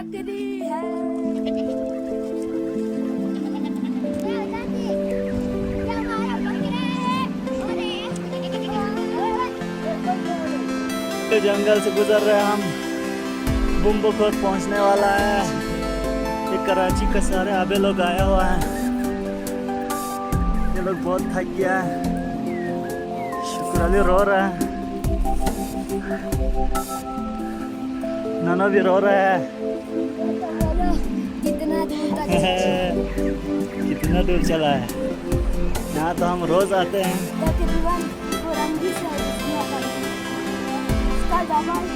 बकरी है। जंगल से गुजर रहे हम, बुम्बुखोर पहुंचने वाला है। ये कराची का सारे आबे लोग आया हुआ है। ये लोग बहुत थक गया है। शुक्र अली रो रहा है, नाना भी रो रहा है। कितना दूर तक कितना दूर चला है। यहाँ तो हम रोज आते हैं। तकरीबन पुरंदी से इसका डबल।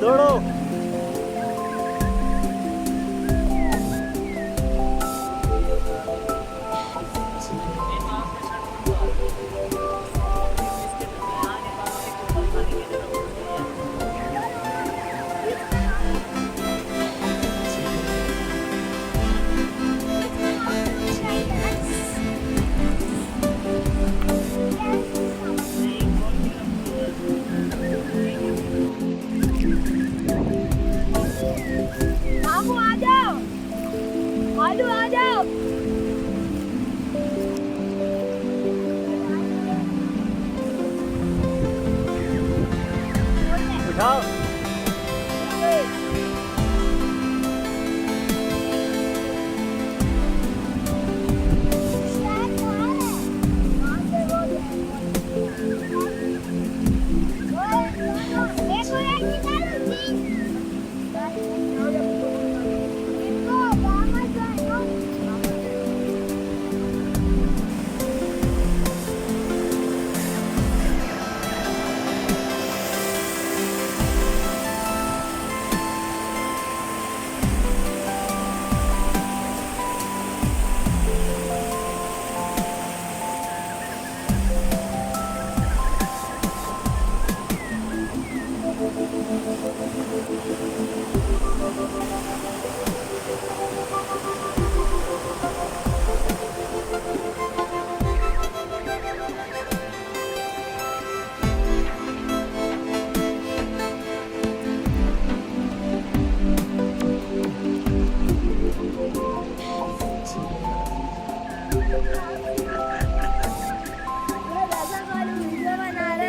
दौड़ो। मामू आ जाओ, मालू आ जाओ। उठाओ।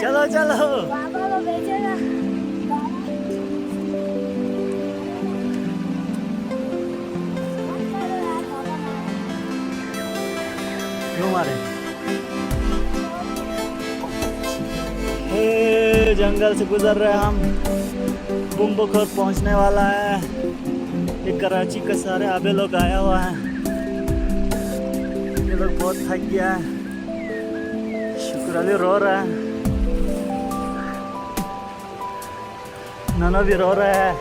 चलो चलो। पापा को भेजेगा। क्यों मारे? हे जंगल से गुजर रहे हम, बुम्बुखोर पहुंचने वाला है। ये कराची का सारे आबे लोग आया हुआ है। लोग बहुत थक गया है। शुक्र अली रो रहा है, नाना भी रो रहा है।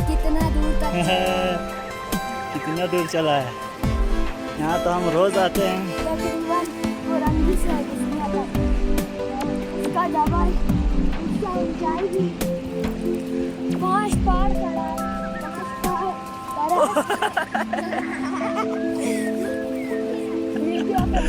कितना दूर तक कितना दूर चला है। यहाँ तो हम रोज आते हैं। तकरीबन पुरानी से इसका डबल, इसका ऊंचाई भी 5 पहाड़ खड़ा है, 5 पहाड़ वीडियो करना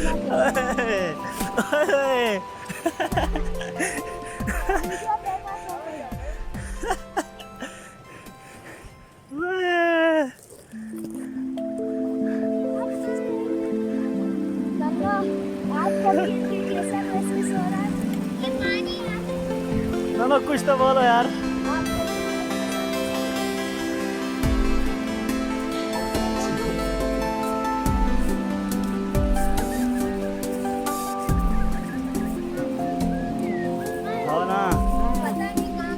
कैसा महसूस हो रहा है? ये पानी ना ना कुछ तो बोलो यार। हो ना पता नहीं कहाँ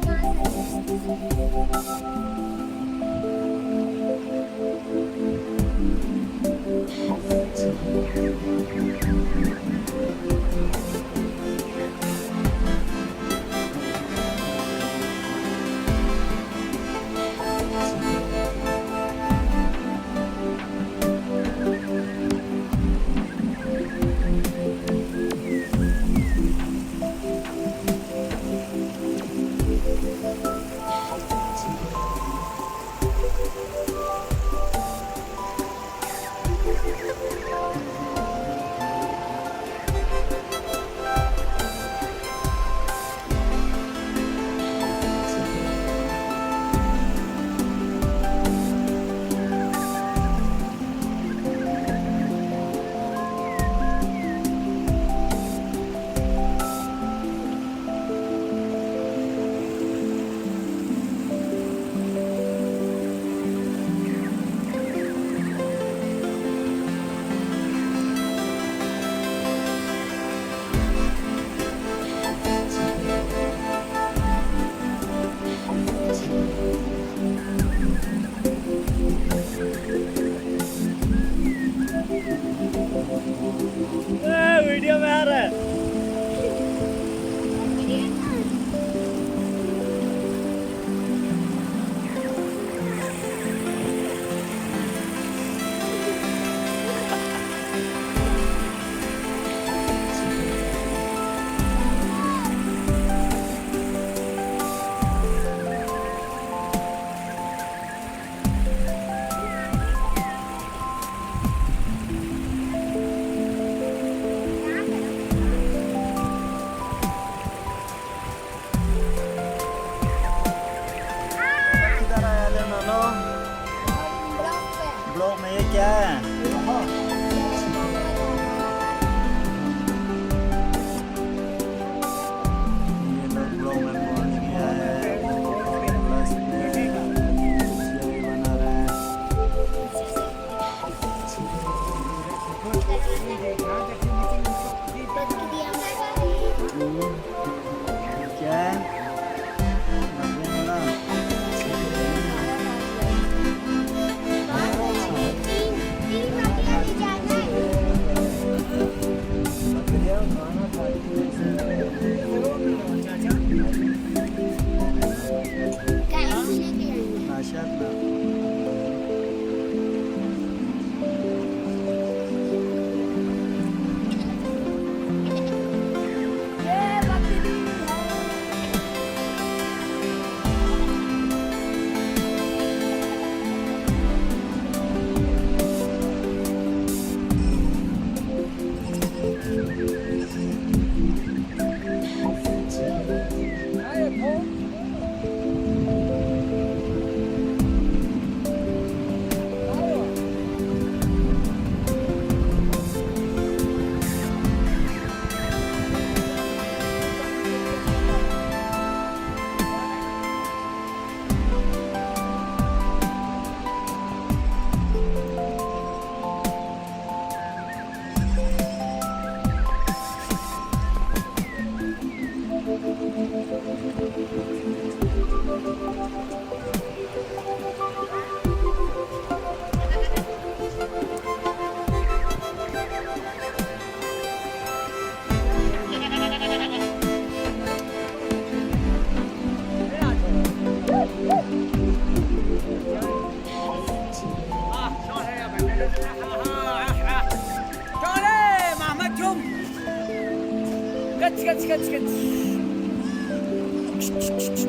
वीडियो में आ रहा है। किधर आया ले नानो? ब्लॉग में ये क्या है? ये लोग ब्लॉग में पहुंच गया है। बस में ये बना रहे हैं। क्या है? चले मोहम्मद जुम कच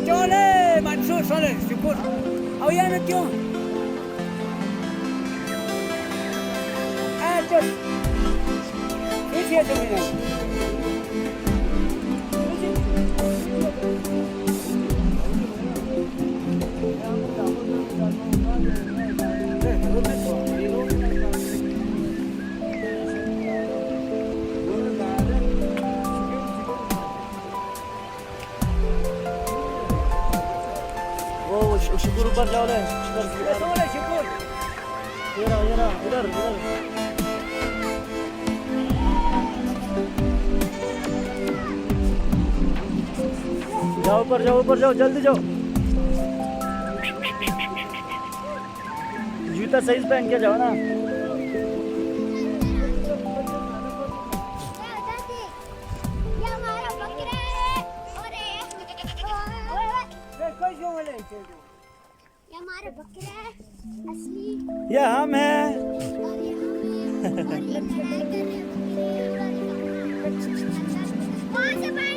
चले मंसूर सोले syukur awyan क्यों terus isi aja minum वो शुक्र ऊपर जाओ ले सोले syukur ये रहा इधर जाओ ऊपर जाओ जल्दी जाओ जूता सही पहन के जाओ ना ये हमारे बकरे हैं असली ये हम हैं और ये हम हैं और ये लड़ाई कर रहे हैं वहाँ से